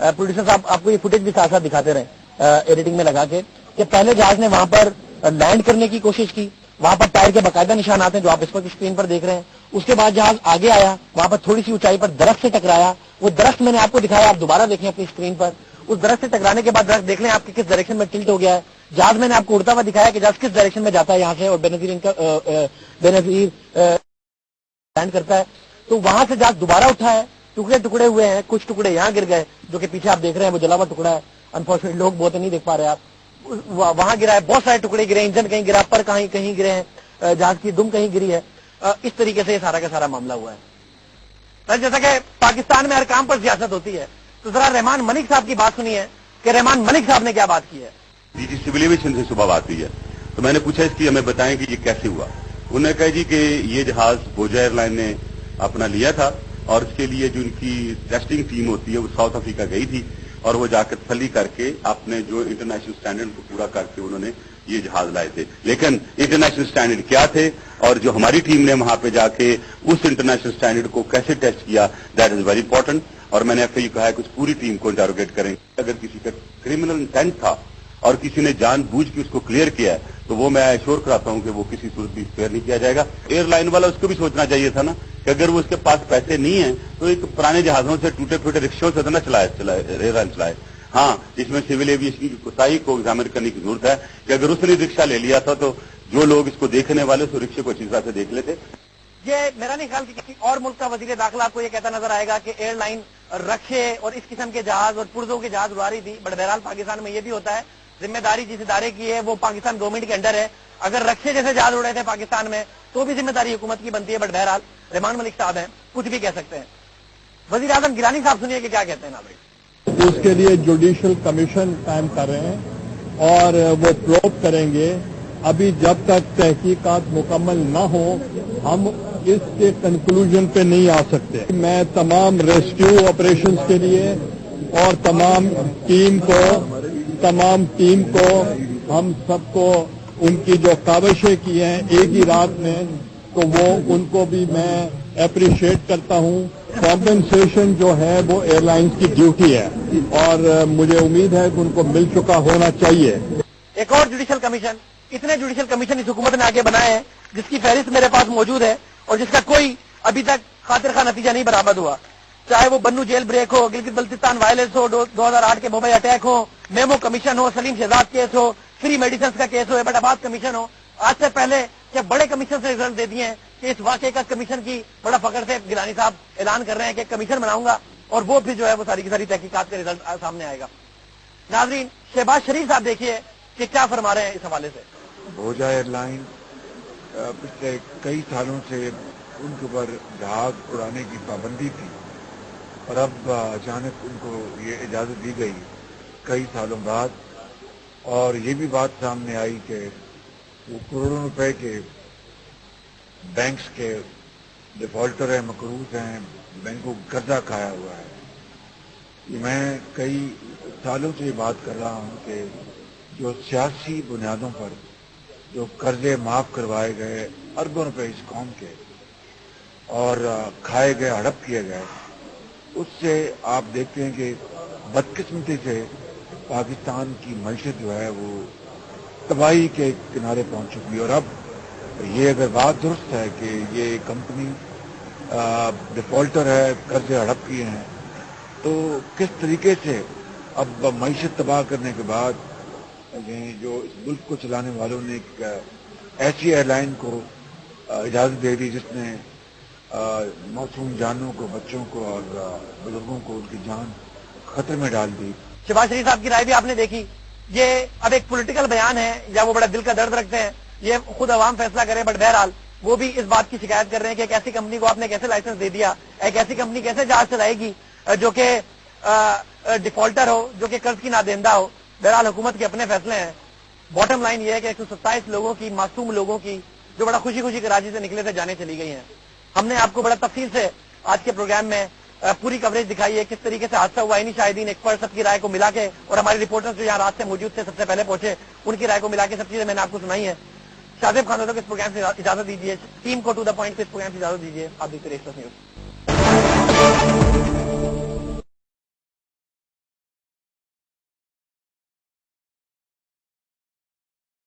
Producer साहब आपको ये फुटेज भी साथ साथ दिखाते रहे एडिटिंग में लगा के कि पहले जहाज ने वहां पर लैंड करने की कोशिश की, वहां पर टायर के बाकायदा निशान आते हैं जो आप इस वक्त स्क्रीन पर देख रहे हैं। उसके बाद जहाज आगे आया, वहां पर थोड़ी सी ऊंचाई पर दरख्त से टकराया, वो दरख्त मैंने आपको दिखाया, आप दोबारा देखें अपनी स्क्रीन पर। उस दरख्त से टकराने के बाद दरख्त देख लें आपके किस डायरेक्शन में टिल्ट हो गया है। जहाज मैंने आपको उड़ता हुआ दिखाया कि जहाज किस डायरेक्शन में जाता है यहाँ से, और बेनजीर लैंड करता है। तो वहां से जहाज दोबारा उठा है, टुकड़े टुकड़े हुए हैं, कुछ टुकड़े यहाँ गिर गए, जो कि पीछे आप देख रहे हैं वो जला हुआ टुकड़ा है। अनफॉर्चुनेटली लोग बहुत नहीं देख पा रहे आप, वहां गिरा है, बहुत सारे टुकड़े गिरे, इंजन कहीं गिरा, पर कहीं गिरे हैं, जहाज की दुम कहीं गिरी है। इस तरीके से सारा का सारा मामला हुआ है। जैसा कि पाकिस्तान में हर काम पर सियासत होती है, तो जरा रहमान मलिक साहब की बात सुनिए कि रहमान मलिक साहब ने क्या बात की है। जी सिविल एविएशन से सुबह बात हुई है, तो मैंने पूछा इसकी हमें बताएं कि ये कैसे हुआ। उन्होंने कहा जी कि ये जहाज बोजा एयरलाइन ने अपना लिया था और इसके लिए जो उनकी टेस्टिंग टीम होती है वो साउथ अफ्रीका गई थी और वो जाकर तसल्ली करके अपने जो इंटरनेशनल स्टैंडर्ड को पूरा करके उन्होंने ये जहाज लाए थे। लेकिन इंटरनेशनल स्टैंडर्ड क्या थे और जो हमारी टीम ने वहां पे जाके उस इंटरनेशनल स्टैंडर्ड को कैसे टेस्ट किया, दैट इज वेरी इंपॉर्टेंट। और मैंने आपको ये कहा है कि पूरी टीम को इंटरोगेट करें। अगर किसी का क्रिमिनल इंटेंट था और किसी ने जानबूझ के उसको क्लियर किया है तो वो मैं एश्योर कराता हूं कि वो किसी सूरत भी क्लियर नहीं किया जाएगा। एयरलाइन वाला उसको भी सोचना चाहिए था ना कि अगर वो उसके पास पैसे नहीं है तो एक पुराने जहाजों से टूटे फूटे रिक्शों से तो ना चलाए एयरलाइन चलाए। हाँ, इसमें सिविल एविएशन की कोताही को एग्जामिन करने की जरूरत है कि अगर उसने रिक्शा ले लिया था तो जो लोग इसको देखने वाले उस रिक्शे को अच्छी तरह से देख लेते। ये मेरा नहीं ख्याल कि किसी और मुल्क का वजीर दाखिला आपको ये कहता नजर आएगा कि एयरलाइन रक्षे और इस किस्म के जहाज और पुर्जों के जहाज उड़ा रही थी। बट बहरहाल पाकिस्तान में ये भी होता है, जिम्मेदारी जिस इदारे की है वो पाकिस्तान गवर्नमेंट के अंडर है। अगर रक्षे जैसे जहाज उड़े थे पाकिस्तान में तो भी जिम्मेदारी हुकूमत की बनती है। बट बहरहाल रहमान मलिक साहब हैं, कुछ भी कह सकते हैं। वजीर आजम गिलानी साहब सुनिए कि क्या कहते हैं। नाज़रीन, उसके लिए जुडिशियल कमीशन कायम कर रहे हैं और वो प्रोब करेंगे। अभी जब तक तहकीकात मुकम्मल न हो हम इसके कंक्लूजन पे नहीं आ सकते। मैं तमाम रेस्क्यू ऑपरेशंस के लिए और तमाम टीम को हम सबको उनकी जो काविशें की हैं एक ही रात में, तो वो उनको भी मैं अप्रिशिएट करता हूँ। कॉम्पेंसेशन जो है वो एयरलाइंस की ड्यूटी है और मुझे उम्मीद है कि उनको मिल चुका होना चाहिए। एक और जुडिशियल कमीशन, इतने जुडिशियल कमीशन इस हुकूमत ने आगे बनाए हैं जिसकी फहरिस्त मेरे पास मौजूद है और जिसका कोई अभी तक खातिर खा नतीजा नहीं बरामद हुआ। चाहे वो बन्नू जेल ब्रेक हो, गिलगित बल्तिस्तान वायलेंस हो, 2008 के मुंबई अटैक हो, मेमो कमीशन हो, सलीम शहजाद केस हो, फ्री मेडिसिन का केस हो, एबटाबाद कमीशन हो। आज से पहले जब बड़े कमीशन से रिजल्ट दे दिए हैं कि इस वाकये का कमीशन की बड़ा फखर से गिलानी साहब ऐलान कर रहे हैं कि कमीशन बनाऊंगा और वो फिर जो है वो सारी की सारी तहकीकात का रिजल्ट सामने आएगा। नाजरीन, शहबाज शरीफ साहब देखिए कि क्या फरमा रहे हैं इस हवाले से। बोजा एयरलाइन पिछले कई सालों से उनके ऊपर जहाज उड़ाने की पाबंदी थी और अब अचानक उनको ये इजाज़त दी गई कई सालों बाद। और ये भी बात सामने आई कि वो करोड़ों रुपए के बैंक्स के डिफॉल्टर हैं, मकरूज हैं, बैंकों को कर्जा खाया हुआ है। मैं कई सालों से ये बात कर रहा हूँ कि जो सियासी बुनियादों पर जो कर्जे माफ करवाए गए अरबों रुपए इस कौम के और खाए गए, हड़प किए गए, उससे आप देखते हैं कि बदकिस्मती से पाकिस्तान की मईशत जो है वो तबाही के किनारे पहुंच चुकी है। और अब ये अगर बात दुरुस्त है कि ये कंपनी डिफॉल्टर है, कर्जे हड़प किए हैं, तो किस तरीके से अब मईशत तबाह करने के बाद जो इस मुल्क को चलाने वालों ने एक ऐसी एयरलाइन को इजाज़त दे दी जिसने मासूम जानों को, बच्चों को और बुजुर्गों को उनकी जान खतरे में डाल दी। शहबाज शरीफ साहब की राय भी आपने देखी। ये अब एक पॉलिटिकल बयान है या वो बड़ा दिल का दर्द रखते हैं, ये खुद अवाम फैसला करे। बट बहरहाल वो भी इस बात की शिकायत कर रहे हैं कि एक ऐसी कंपनी को आपने कैसे लाइसेंस दे दिया, एक ऐसी कंपनी कैसे जहाज चलाएगी जो कि डिफॉल्टर हो, जो कि कर्ज की नादेंदा हो। बहरहाल हुकूमत के अपने फैसले हैं। बॉटम लाइन ये है कि 127 लोगों की, मासूम लोगों की, जो बड़ा खुशी खुशी कराची से निकले थे, जाने चली गई हैं। हमने आपको बड़ा तफसील से आज के प्रोग्राम में पूरी कवरेज दिखाई है, किस तरीके से हादसा हुआ। इन्हीं शाहिदीन, एक्सपर्ट सबकी राय को मिला के और हमारे रिपोर्टर्स जो यहाँ रात से मौजूद थे, सबसे पहले पहुंचे, उनकी राय को मिला के सब चीजें मैंने आपको सुनाई है। शादेब खान को इस प्रोग्राम से इजाजत दीजिए, टीम को टू द पॉइंट से इस प्रोग्राम से इजाजत दीजिए। आप देखते रहिए एक्सप्रेस न्यूज।